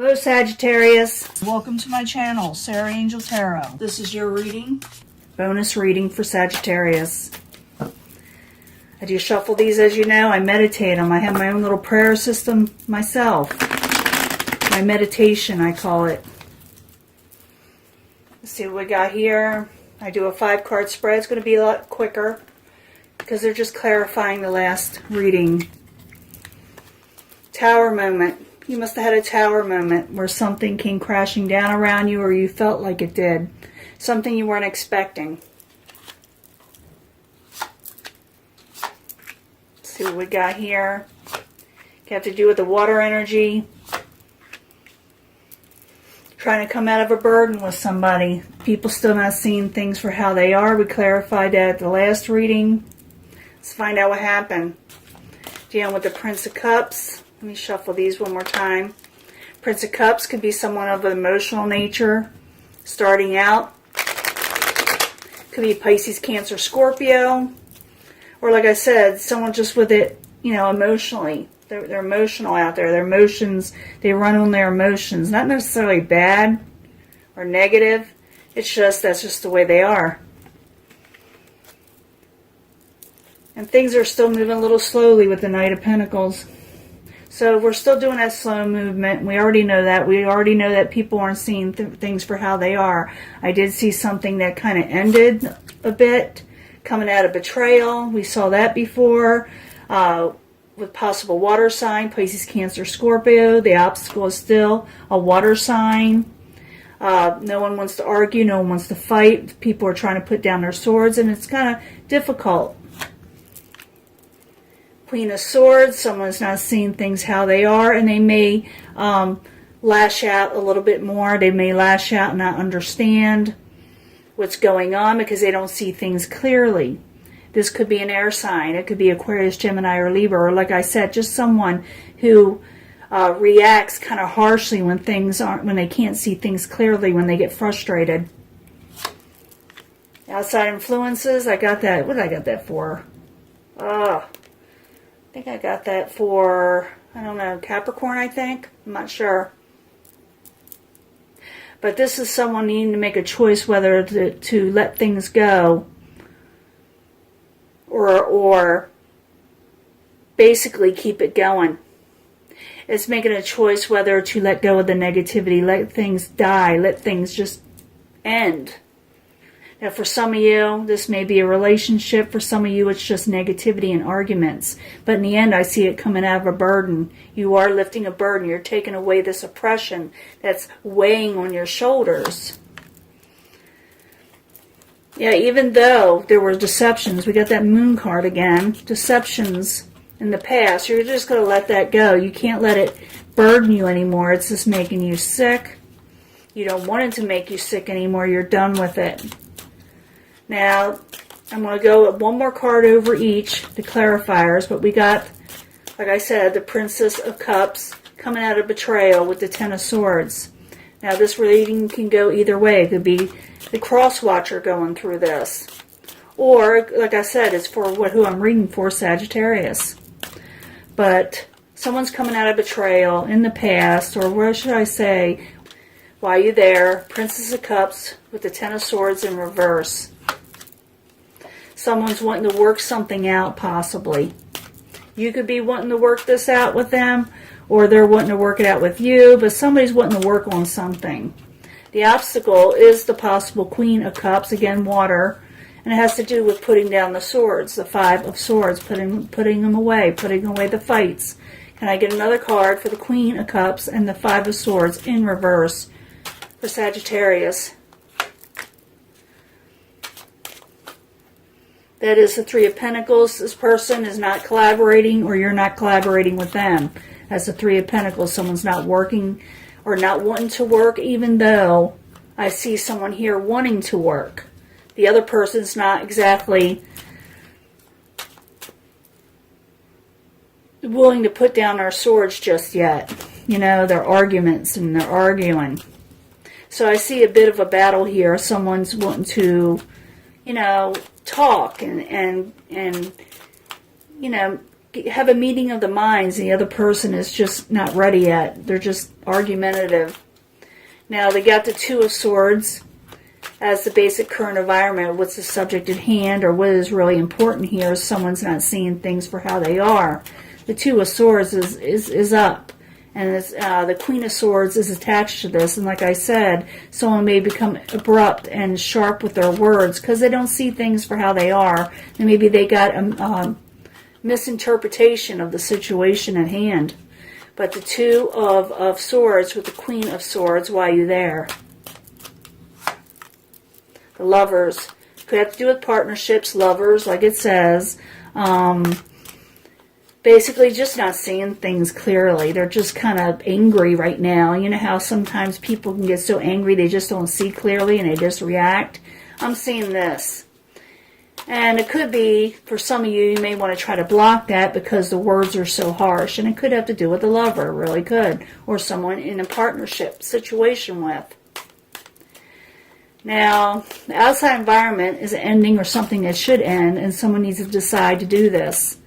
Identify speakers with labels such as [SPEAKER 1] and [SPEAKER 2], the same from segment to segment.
[SPEAKER 1] Hello Sagittarius. Welcome to my channel, Sarah Angel Tarot. This is your reading, bonus reading for Sagittarius. I do shuffle these, as you know. I meditate them. I have my own little prayer system myself. My meditation, I call it. Let's see what we got here. I do a 5-card spread. It's going to be a lot quicker because they're just clarifying the last reading. Tower moment. You must have had a tower moment where something came crashing down around you, or you felt like it did. Something you weren't expecting. Let's see what we got here. Got to do with the water energy. Trying to come out of a burden with somebody. People still not seeing things for how they are. We clarified that at the last reading. Let's find out what happened. Dealing with the Prince of Cups. Let me shuffle these one more time. Prince of Cups could be someone of an emotional nature, starting out. Could be Pisces, Cancer, Scorpio. Or like I said, someone just with it, you know, emotionally. They're emotional out there. Their emotions, they run on their emotions. Not necessarily bad or negative. It's just, that's just the way they are. And things are still moving a little slowly with the Knight of Pentacles. So we're still doing that slow movement. We already know that. We already know that people aren't seeing things for how they are. I did see something that kind of ended a bit, coming out of betrayal. We saw that before with possible water sign, Pisces, Cancer, Scorpio. The obstacle is still a water sign. No one wants to argue. No one wants to fight. People are trying to put down their swords, and it's kind of difficult. Queen of Swords, someone's not seeing things how they are, and they may lash out a little bit more. They may lash out and not understand what's going on because they don't see things clearly. This could be an air sign. It could be Aquarius, Gemini, or Libra, or like I said, just someone who reacts kind of harshly when things aren't, when they can't see things clearly, when they get frustrated. Outside influences, I got that. What did I got that for? I think I got that for, I don't know, Capricorn, I think. I'm not sure. But this is someone needing to make a choice whether to let things go or basically keep it going. It's making a choice whether to let go of the negativity, let things die, let things just end. Now, for some of you, this may be a relationship. For some of you, it's just negativity and arguments. But in the end, I see it coming out of a burden. You are lifting a burden. You're taking away this oppression that's weighing on your shoulders. Yeah, even though there were deceptions, we got that Moon card again, deceptions in the past, you're just going to let that go. You can't let it burden you anymore. It's just making you sick. You don't want it to make you sick anymore. You're done with it. Now, I'm going to go one more card over each, the clarifiers, but we got, like I said, the Princess of Cups coming out of betrayal with the Ten of Swords. Now, this reading can go either way. It could be the cross watcher going through this. Or, like I said, it's for who I'm reading for, Sagittarius. But someone's coming out of betrayal in the past, or what should I say, why are you there? Princess of Cups with the Ten of Swords in reverse. Someone's wanting to work something out, possibly. You could be wanting to work this out with them, or they're wanting to work it out with you, but somebody's wanting to work on something. The obstacle is the possible Queen of Cups, again, water, and it has to do with putting down the swords, the Five of Swords, putting them away, putting away the fights. Can I get another card for the Queen of Cups and the Five of Swords in reverse for Sagittarius? That is the Three of Pentacles. This person is not collaborating, or you're not collaborating with them. That's the Three of Pentacles. Someone's not working or not wanting to work, even though I see someone here wanting to work. The other person's not exactly willing to put down their swords just yet. You know, their arguments and they're arguing. So I see a bit of a battle here. Someone's wanting to, you know, talk and you know, have a meeting of the minds. The other person is just not ready yet. They're just argumentative. Now, they got the Two of Swords as the basic current environment. What's the subject at hand, or what is really important here is someone's not seeing things for how they are. The Two of Swords is up. And the Queen of Swords is attached to this. And like I said, someone may become abrupt and sharp with their words because they don't see things for how they are. And maybe they got a misinterpretation of the situation at hand. But the Two of Swords with the Queen of Swords, why are you there? The Lovers. Could have to do with partnerships, lovers, like it says. Basically just not seeing things clearly. They're just kind of angry right now. You know how sometimes people can get so angry they just don't see clearly and they just react? I'm seeing this. And it could be, for some of you, you may want to try to block that because the words are so harsh. And it could have to do with a lover, it really could. Or someone in a partnership situation with. Now, the outside environment is ending or something that should end, and someone needs to decide to do this.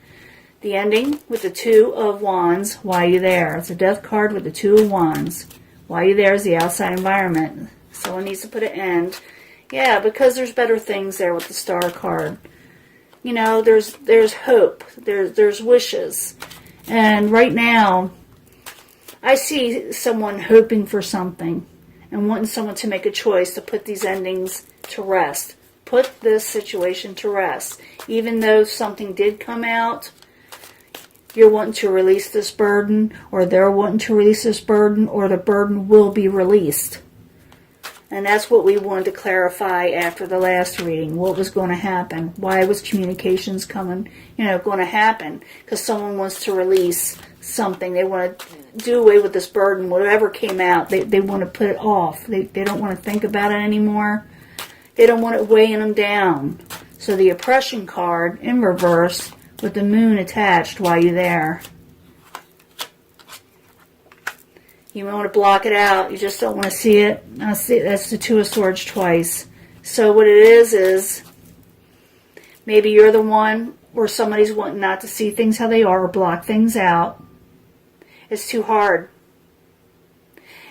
[SPEAKER 1] The ending with the Two of Wands, why are you there? It's a death card with the Two of Wands. Why are you there is the outside environment. Someone needs to put an end. Yeah, because there's better things there with the Star card. You know, there's hope. There's wishes. And right now, I see someone hoping for something and wanting someone to make a choice to put these endings to rest. Put this situation to rest. Even though something did come out, you're wanting to release this burden, or they're wanting to release this burden, or the burden will be released. And that's what we wanted to clarify after the last reading. What was going to happen? Why was communications going to happen? Because someone wants to release something. They want to do away with this burden. Whatever came out, they want to put it off. They don't want to think about it anymore. They don't want it weighing them down. So the oppression card in reverse with the moon attached, why are you there? You may want to block it out. You just don't want to see it. I see that's the Two of Swords twice. So what it is maybe you're the one where somebody's wanting not to see things how they are or block things out. It's too hard.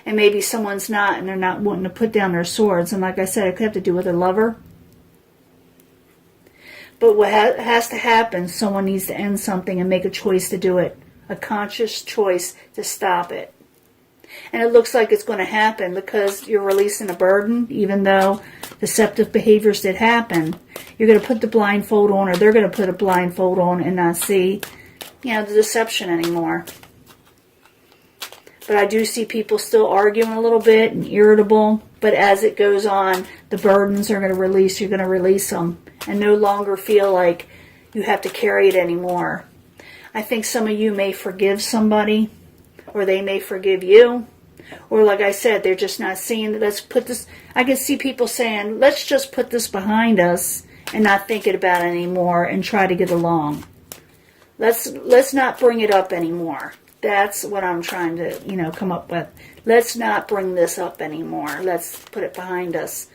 [SPEAKER 1] And maybe someone's not, and they're not wanting to put down their swords. And like I said, it could have to do with a lover. But what has to happen, someone needs to end something and make a choice to do it. A conscious choice to stop it. And it looks like it's going to happen because you're releasing a burden, even though deceptive behaviors did happen. You're going to put the blindfold on, or they're going to put a blindfold on and not see, the deception anymore. But I do see people still arguing a little bit and irritable. But as it goes on, the burdens are going to release. You're going to release them and no longer feel like you have to carry it anymore. I think some of you may forgive somebody, or they may forgive you. Or like I said, they're just not seeing, let's put this, I can see people saying, let's just put this behind us and not think about it anymore and try to get along. Let's not bring it up anymore. That's what I'm trying to, come up with. Let's not bring this up anymore. Let's put it behind us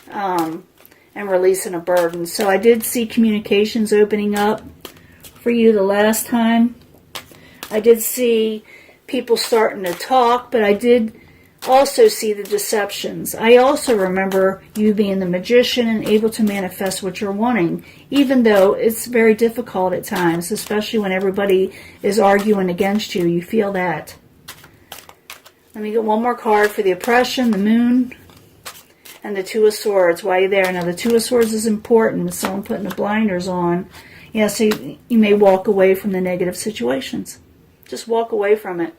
[SPEAKER 1] and releasing a burden. So I did see communications opening up for you the last time. I did see people starting to talk, but I did also see the deceptions. I also remember you being the magician and able to manifest what you're wanting, even though it's very difficult at times, especially when everybody is arguing against you. You feel that. Let me get one more card for the oppression, the moon, and the Two of Swords. Why are you there? Now, the Two of Swords is important. Someone putting the blinders on. Yeah, so you may walk away from the negative situations. Just walk away from it.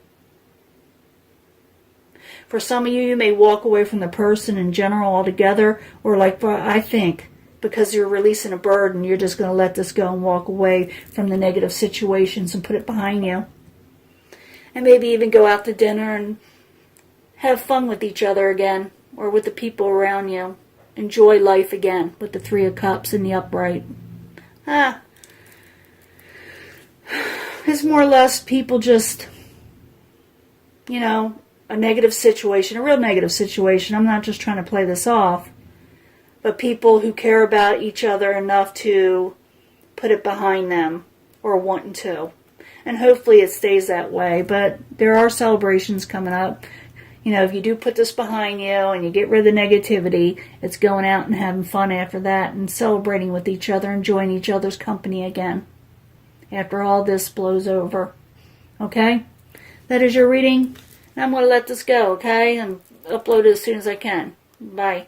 [SPEAKER 1] For some of you, you may walk away from the person in general altogether, or like I think, because you're releasing a burden, you're just going to let this go and walk away from the negative situations and put it behind you. And maybe even go out to dinner and have fun with each other again, or with the people around you. Enjoy life again with the Three of Cups and the upright. It's more or less people just, a negative situation, a real negative situation. I'm not just trying to play this off. But people who care about each other enough to put it behind them or wanting to. And hopefully it stays that way. But there are celebrations coming up. You know, if you do put this behind you and you get rid of the negativity, it's going out and having fun after that and celebrating with each other, enjoying each other's company again after all this blows over. Okay? That is your reading. And I'm going to let this go, okay? And upload it as soon as I can. Bye.